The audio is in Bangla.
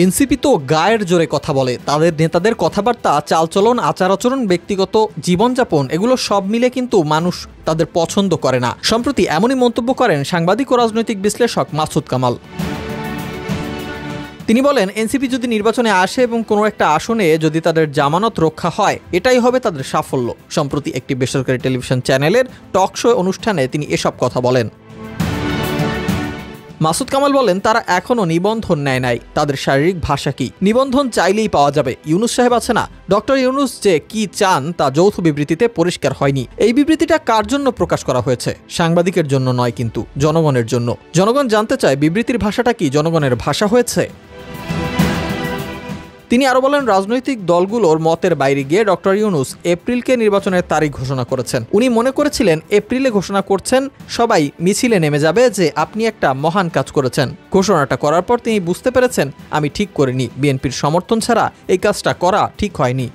এনসিপি তো গায়ের জোরে কথা বলে, তাদের নেতাদের কথাবার্তা, চালচলন, আচার আচরণ, ব্যক্তিগত জীবনযাপন এগুলো সব মিলে কিন্তু মানুষ তাদের পছন্দ করে না। সম্প্রতি এমনই মন্তব্য করেন সাংবাদিক ও রাজনৈতিক বিশ্লেষক মাসুদ কামাল। তিনি বলেন, এনসিপি যদি নির্বাচনে আসে এবং কোনো একটা আসনে যদি তাদের জামানত রক্ষা হয়, এটাই হবে তাদের সাফল্য। সম্প্রতি একটি বেসরকারি টেলিভিশন চ্যানেলের টক শো অনুষ্ঠানে তিনি এসব কথা বলেন। মাসুদ কামাল বলেন, তারা এখনো নিবন্ধন নেয় নাই, তাদের শারীরিক ভাষা কি নিবন্ধন চাইলেই পাওয়া যাবে। ইউনূস সাহেব আছে না, ডক্টর ইউনূস যে কি চান তা যৌথ বিবৃতিতে পরিষ্কার হয়নি। এই বিবৃতিটা কার জন্য প্রকাশ করা হয়েছে? সাংবাদিকের জন্য নয়, কিন্তু জনগণের জন্য। জনগণ জানতে চায় বিবৃতির ভাষাটা কি জনগণের ভাষা হয়েছে। তিনি আরো বলেন, রাজনৈতিক দলগুলোর মতের বাইরে গিয়ে ডক্টর ইউনূস এপ্রিলকে নির্বাচনের তারিখ ঘোষণা করেছেন। উনি মনে করেছিলেন এপ্রিলে ঘোষণা করছেন, সবাই মিছিলে নেমে যাবে যে আপনি একটা মহান কাজ করেছেন। ঘোষণাটা করার পর তিনি বুঝতে পেরেছেন আমি ঠিক করিনি, বিএনপির সমর্থন ছাড়া এই কাজটা করা ঠিক হয়নি।